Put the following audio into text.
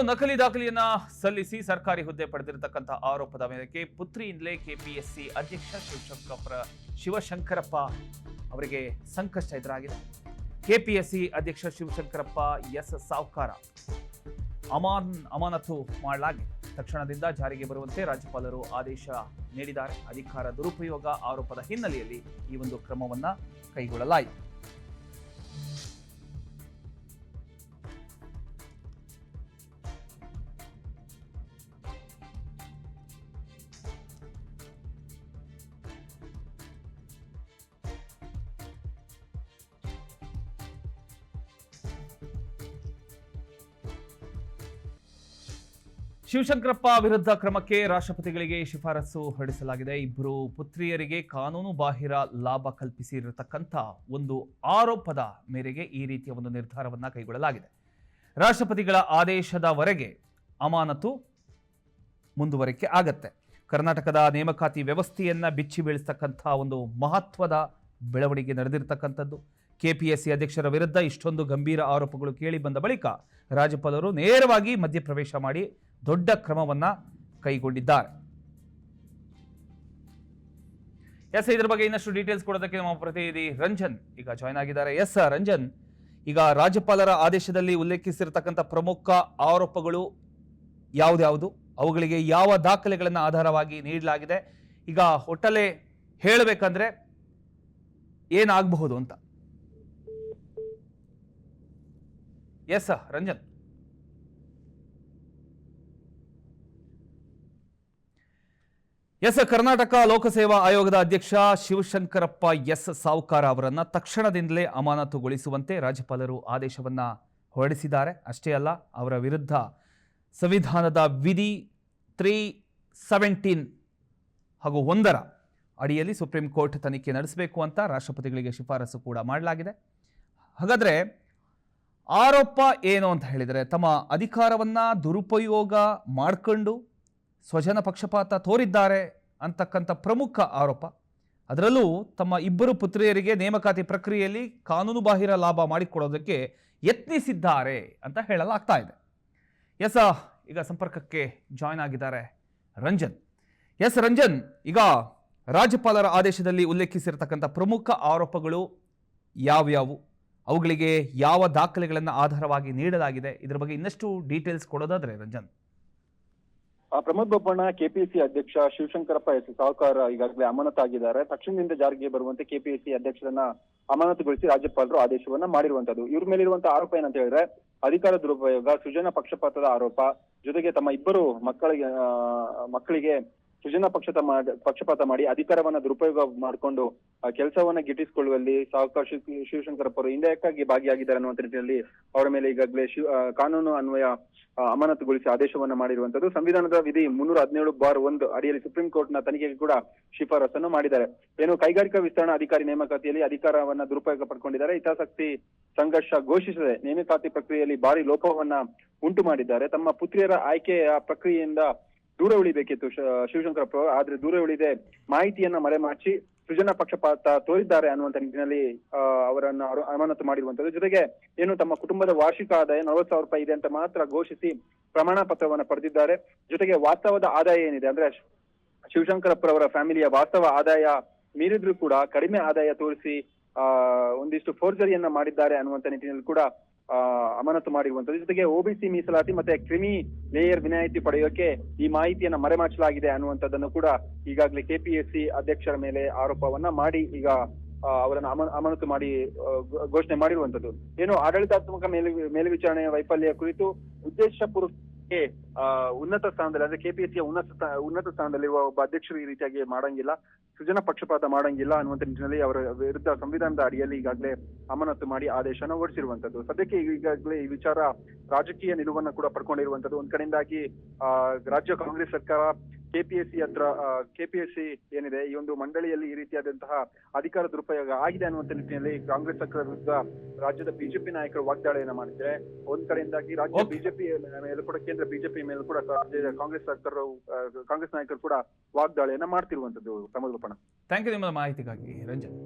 ನಕಲಿ ದಾಖಲೆಯನ್ನ ಸಲ್ಲಿಸಿ ಸರ್ಕಾರಿ ಹುದ್ದೆ ಪಡೆದಿರತಕ್ಕಂಥ ಆರೋಪದ ಮೇರೆಗೆ ಪುತ್ರಿಯಿಂದಲೇ ಕೆಪಿಎಸ್ಸಿ ಅಧ್ಯಕ್ಷ ಶಿವಶಂಕರಪ್ಪ ಅವರಿಗೆ ಸಂಕಷ್ಟ ಎದುರಾಗಿದೆ. ಕೆಪಿಎಸ್ಸಿ ಅಧ್ಯಕ್ಷ ಶಿವಶಂಕರಪ್ಪ ಎಸ್ ಸಾವ್ಕಾರ ಅಮಾನತು ಮಾಡಲಾಗಿದೆ. ತಕ್ಷಣದಿಂದ ಜಾರಿಗೆ ಬರುವಂತೆ ರಾಜ್ಯಪಾಲರು ಆದೇಶ ನೀಡಿದ್ದಾರೆ. ಅಧಿಕಾರ ದುರುಪಯೋಗ ಆರೋಪದ ಹಿನ್ನೆಲೆಯಲ್ಲಿ ಈ ಒಂದು ಕ್ರಮವನ್ನ ಕೈಗೊಳ್ಳಲಾಯಿತು. ಶಿವಶಂಕರಪ್ಪ ವಿರುದ್ಧ ಕ್ರಮಕ್ಕೆ ರಾಷ್ಟ್ರಪತಿಗಳಿಗೆ ಶಿಫಾರಸು ಹೊರಡಿಸಲಾಗಿದೆ. ಇಬ್ಬರು ಪುತ್ರಿಯರಿಗೆ ಕಾನೂನು ಬಾಹಿರ ಲಾಭ ಕಲ್ಪಿಸಿರತಕ್ಕಂಥ ಒಂದು ಆರೋಪದ ಮೇರೆಗೆ ಈ ರೀತಿಯ ಒಂದು ನಿರ್ಧಾರವನ್ನು ಕೈಗೊಳ್ಳಲಾಗಿದೆ. ರಾಷ್ಟ್ರಪತಿಗಳ ಆದೇಶದವರೆಗೆ ಅಮಾನತು ಮುಂದುವರಿಕೆ ಆಗತ್ತೆ. ಕರ್ನಾಟಕದ ನೇಮಕಾತಿ ವ್ಯವಸ್ಥೆಯನ್ನ ಬಿಚ್ಚಿ ಬೀಳಿಸ್ತಕ್ಕಂಥ ಒಂದು ಮಹತ್ವದ ಬೆಳವಣಿಗೆ ನಡೆದಿರತಕ್ಕಂಥದ್ದು. ಕೆಪಿಎಸ್ಸಿ ಅಧ್ಯಕ್ಷರ ವಿರುದ್ಧ ಇಷ್ಟೊಂದು ಗಂಭೀರ ಆರೋಪಗಳು ಕೇಳಿ ಬಂದ ಬಳಿಕ ರಾಜ್ಯಪಾಲರು ನೇರವಾಗಿ ಮಧ್ಯಪ್ರವೇಶ ಮಾಡಿ ದೊಡ್ಡ ಕ್ರಮವನ್ನ ಕೈಗೊಂಡಿದ್ದಾರೆ. ಇದರ ಬಗ್ಗೆ ಇನ್ನಷ್ಟು ಡೀಟೇಲ್ಸ್ ಕೊಡೋದಕ್ಕೆ ನಮ್ಮ ಪ್ರತಿನಿಧಿ ರಂಜನ್ ಈಗ ಜಾಯ್ನ್ ಆಗಿದ್ದಾರೆ. ರಂಜನ್, ಈಗ ರಾಜ್ಯಪಾಲರ ಆದೇಶದಲ್ಲಿ ಉಲ್ಲೇಖಿಸಿರತಕ್ಕಂಥ ಪ್ರಮುಖ ಆರೋಪಗಳು ಯಾವ್ದ್ಯಾವುದು, ಅವುಗಳಿಗೆ ಯಾವ ದಾಖಲೆಗಳನ್ನು ಆಧಾರವಾಗಿ ನೀಡಲಾಗಿದೆ, ಈಗ ಒಟ್ಟಲ್ಲೇ ಹೇಳಬೇಕಂದ್ರೆ ಏನಾಗಬಹುದು ಅಂತ? ರಂಜನ್. ಕರ್ನಾಟಕ ಲೋಕಸೇವಾ ಆಯೋಗದ ಅಧ್ಯಕ್ಷ ಶಿವಶಂಕರಪ್ಪ ಎಸ್ ಸಾವ್ಕಾರ ಅವರನ್ನು ತಕ್ಷಣದಿಂದಲೇ ಅಮಾನತುಗೊಳಿಸುವಂತೆ ರಾಜ್ಯಪಾಲರು ಆದೇಶವನ್ನ ಹೊರಡಿಸಿದ್ದಾರೆ. ಅಷ್ಟೇ ಅಲ್ಲ, ಅವರ ವಿರುದ್ಧ ಸಂವಿಧಾನದ ವಿಧಿ 317 ಹಾಗೂ 1 ಅಡಿಯಲ್ಲಿ ಸುಪ್ರೀಂ ಕೋರ್ಟ್ ತನಿಖೆ ನಡೆಸಬೇಕು ಅಂತ ರಾಷ್ಟ್ರಪತಿಗಳಿಗೆ ಶಿಫಾರಸು ಕೂಡ ಮಾಡಲಾಗಿದೆ. ಹಾಗಾದ್ರೆ ಆರೋಪ ಏನು ಅಂತ ಹೇಳಿದರೆ, ತಮ್ಮ ಅಧಿಕಾರವನ್ನ ದುರುಪಯೋಗ ಮಾಡಿಕೊಂಡು ಸ್ವಜನ ಪಕ್ಷಪಾತ ತೋರಿದ್ದಾರೆ ಅಂತಕ್ಕಂಥ ಪ್ರಮುಖ ಆರೋಪ. ಅದರಲ್ಲೂ ತಮ್ಮ ಇಬ್ಬರು ಪುತ್ರಿಯರಿಗೆ ನೇಮಕಾತಿ ಪ್ರಕ್ರಿಯೆಯಲ್ಲಿ ಕಾನೂನು ಬಾಹಿರ ಲಾಭ ಮಾಡಿಕೊಡೋದಕ್ಕೆ ಯತ್ನಿಸಿದ್ದಾರೆ ಅಂತ ಹೇಳಲಾಗ್ತಾ ಇದೆ. ಈಗ ಸಂಪರ್ಕಕ್ಕೆ ಜಾಯ್ನ್ ಆಗಿದ್ದಾರೆ ರಂಜನ್. ರಂಜನ್, ಈಗ ರಾಜ್ಯಪಾಲರ ಆದೇಶದಲ್ಲಿ ಉಲ್ಲೇಖಿಸಿರತಕ್ಕಂಥ ಪ್ರಮುಖ ಆರೋಪಗಳು ಯಾವ್ಯಾವು, ಅವುಗಳಿಗೆ ಯಾವ ದಾಖಲೆಗಳನ್ನು ಆಧಾರವಾಗಿ ನೀಡಲಾಗಿದೆ, ಇದರ ಬಗ್ಗೆ ಇನ್ನಷ್ಟು ಡೀಟೇಲ್ಸ್ ಕೊಡೋದಾದ್ರೆ ರಂಜನ್. ಪ್ರಮೋದ್ ಬೋಪಣ್ಣ, ಕೆಪಿಎಸ್ಸಿ ಅಧ್ಯಕ್ಷ ಶಿವಶಂಕರಪ್ಪ ಎಸ್ ಸಾವ್ಕಾರ ಈಗಾಗಲೇ ಅಮಾನತಾಗಿದ್ದಾರೆ. ತಕ್ಷಣದಿಂದ ಜಾರಿಗೆ ಬರುವಂತೆ ಕೆಪಿಎಸ್ಸಿ ಅಧ್ಯಕ್ಷರನ್ನ ಅಮಾನತುಗೊಳಿಸಿ ರಾಜ್ಯಪಾಲರು ಆದೇಶವನ್ನ ಮಾಡಿರುವಂತದ್ದು. ಇವ್ರ ಮೇಲಿರುವಂತಹ ಆರೋಪ ಏನಂತ ಹೇಳಿದ್ರೆ, ಅಧಿಕಾರ ದುರುಪಯೋಗ, ಸೃಜನ ಪಕ್ಷಪಾತದ ಆರೋಪ, ಜೊತೆಗೆ ತಮ್ಮ ಇಬ್ಬರು ಮಕ್ಕಳಿಗೆ ಸೃಜನ ಪಕ್ಷಪಾತ ಮಾಡಿ ಅಧಿಕಾರವನ್ನ ದುರುಪಯೋಗ ಮಾಡಿಕೊಂಡು ಕೆಲಸವನ್ನ ಗಿಟ್ಟಿಸಿಕೊಳ್ಳುವಲ್ಲಿ ಸಾವ್ಕಾರ ಶಿವಶಂಕರಪ್ಪ ಅವರು ಇಂಡೈರೆಕ್ಟಾಗಿ ಭಾಗಿಯಾಗಿದ್ದಾರೆ ಅನ್ನುವಂತ ನಿಟ್ಟಿನಲ್ಲಿ ಅವರ ಮೇಲೆ ಈಗಾಗಲೇ ಕಾನೂನು ಅನ್ವಯ ಅಮಾನತುಗೊಳಿಸಿ ಆದೇಶವನ್ನ ಮಾಡಿರುವಂತದ್ದು. ಸಂವಿಧಾನದ ವಿಧಿ 317(1) ಅಡಿಯಲ್ಲಿ ಸುಪ್ರೀಂ ಕೋರ್ಟ್ ನ ತನಿಖೆಗೆ ಕೂಡ ಶಿಫಾರಸನ್ನು ಮಾಡಿದ್ದಾರೆ. ಏನು ಕೈಗಾರಿಕಾ ವಿಸ್ತರಣಾ ಅಧಿಕಾರಿ ನೇಮಕಾತಿಯಲ್ಲಿ ಅಧಿಕಾರವನ್ನ ದುರುಪಯೋಗ ಪಡ್ಕೊಂಡಿದ್ದಾರೆ, ಹಿತಾಸಕ್ತಿ ಸಂಘರ್ಷ ಘೋಷಿಸದೆ ನೇಮಕಾತಿ ಪ್ರಕ್ರಿಯೆಯಲ್ಲಿ ಭಾರಿ ಲೋಪವನ್ನ ಉಂಟು ಮಾಡಿದ್ದಾರೆ. ತಮ್ಮ ಪುತ್ರಿಯರ ಆಯ್ಕೆಯ ಪ್ರಕ್ರಿಯೆಯಿಂದ ದೂರ ಉಳಿಬೇಕಿತ್ತು ಶಿವಶಂಕರಪ್ಪ, ಆದ್ರೆ ದೂರ ಉಳಿದೆ ಮಾಹಿತಿಯನ್ನ ಮರೆಮಾಚಿ ಸೃಜನ ಪಕ್ಷಪಾತ ತೋರಿದ್ದಾರೆ ಅನ್ನುವಂತ ನಿಟ್ಟಿನಲ್ಲಿ ಅವರನ್ನು ಅಮಾನತು ಮಾಡಿರುವಂತದ್ದು. ಜೊತೆಗೆ ಏನು ತಮ್ಮ ಕುಟುಂಬದ ವಾರ್ಷಿಕ ಆದಾಯ 40,000 ರೂಪಾಯಿ ಇದೆ ಅಂತ ಮಾತ್ರ ಘೋಷಿಸಿ ಪ್ರಮಾಣ ಪತ್ರವನ್ನ ಪಡೆದಿದ್ದಾರೆ. ಜೊತೆಗೆ ವಾಸ್ತವದ ಆದಾಯ ಏನಿದೆ ಅಂದ್ರೆ ಶಿವಶಂಕರಪ್ಪರವರ ಫ್ಯಾಮಿಲಿಯ ವಾಸ್ತವ ಆದಾಯ ಮೀರಿದ್ರು ಕೂಡ ಕಡಿಮೆ ಆದಾಯ ತೋರಿಸಿ ಒಂದಿಷ್ಟು ಫೋರ್ಜರಿಯನ್ನ ಮಾಡಿದ್ದಾರೆ ಅನ್ನುವಂತ ನಿಟ್ಟಿನಲ್ಲಿ ಕೂಡ ಅಮಾನತು ಮಾಡಿರುವಂತದ್ದು. ಜೊತೆಗೆ ಒಬಿಸಿ ಮೀಸಲಾತಿ ಮತ್ತೆ ಕ್ರಿಮಿ ಲೇಯರ್ ವಿನಾಯಿತಿ ಪಡೆಯೋಕೆ ಈ ಮಾಹಿತಿಯನ್ನ ಮರೆಮಾಚಲಾಗಿದೆ ಅನ್ನುವಂಥದ್ದನ್ನು ಕೂಡ ಈಗಾಗಲೇ ಕೆಪಿಎಸ್ಸಿ ಅಧ್ಯಕ್ಷರ ಮೇಲೆ ಆರೋಪವನ್ನ ಮಾಡಿ ಈಗ ಅವರನ್ನ ಅಮಾನತು ಮಾಡಿ ಘೋಷಣೆ ಮಾಡಿರುವಂತದ್ದು. ಏನು ಆಡಳಿತಾತ್ಮಕ ಮೇಲ್ವಿಚಾರಣೆಯ ವೈಫಲ್ಯ ಕುರಿತು ಉದ್ದೇಶಪೂರ್ವಕ ಉನ್ನತ ಸ್ಥಾನದಲ್ಲಿ ಅಂದ್ರೆ ಕೆಪಿಎಸ್ಸಿಯ ಉನ್ನತ ಸ್ಥಾನದಲ್ಲಿರುವ ಒಬ್ಬ ಅಧ್ಯಕ್ಷರು ಈ ರೀತಿಯಾಗಿ ಮಾಡಂಗಿಲ್ಲ, ಸೃಜನ ಪಕ್ಷಪಾತ ಮಾಡಂಗಿಲ್ಲ ಅನ್ನುವಂತ ನಿಟ್ಟಿನಲ್ಲಿ ಅವರ ವಿರುದ್ಧ ಸಂವಿಧಾನದ ಅಡಿಯಲ್ಲಿ ಈಗಾಗಲೇ ಅಮಾನತು ಮಾಡಿ ಆದೇಶನ ಹೊರಡಿಸಿರುವಂತದ್ದು. ಸದ್ಯಕ್ಕೆ ಈಗಾಗಲೇ ಈ ವಿಚಾರ ರಾಜಕೀಯ ನಿಲುವನ್ನ ಕೂಡ ಪಡ್ಕೊಂಡಿರುವಂತದ್ದು. ಒಂದ್ ಕಡೆಯಿಂದಾಗಿ ರಾಜ್ಯ ಕಾಂಗ್ರೆಸ್ ಸರ್ಕಾರ ಕೆಪಿಎಸ್ಸಿ ಏನಿದೆ ಈ ಒಂದು ಮಂಡಳಿಯಲ್ಲಿ ಈ ರೀತಿಯಾದಂತಹ ಅಧಿಕಾರ ದುರುಪಯೋಗ ಆಗಿದೆ ಅನ್ನುವಂತ ನಿಟ್ಟಿನಲ್ಲಿ ಕಾಂಗ್ರೆಸ್ ಸರ್ಕಾರ ವಿರುದ್ಧ ರಾಜ್ಯದ ಬಿಜೆಪಿ ನಾಯಕರು ವಾಗ್ದಾಳಿಯನ್ನ ಮಾಡಿದ್ರೆ, ಒಂದ್ ಕಡೆಯಿಂದಾಗಿ ರಾಜ್ಯ ಬಿಜೆಪಿ ಮೇಲೂ ಕೂಡ ಕೇಂದ್ರ ಬಿಜೆಪಿ ಮೇಲೂ ಕೂಡ ಕಾಂಗ್ರೆಸ್ ನಾಯಕರು ಕೂಡ ವಾಗ್ದಾಳಿಯನ್ನ ಮಾಡ್ತಿರುವಂತದ್ದು. ಪ್ರಮೋದ್ ಬೋಪಣ್ಣ, ಥ್ಯಾಂಕ್ ಯು ನಿಮ್ಮ ಮಾಹಿತಿಗಾಗಿ ರಂಜನ್.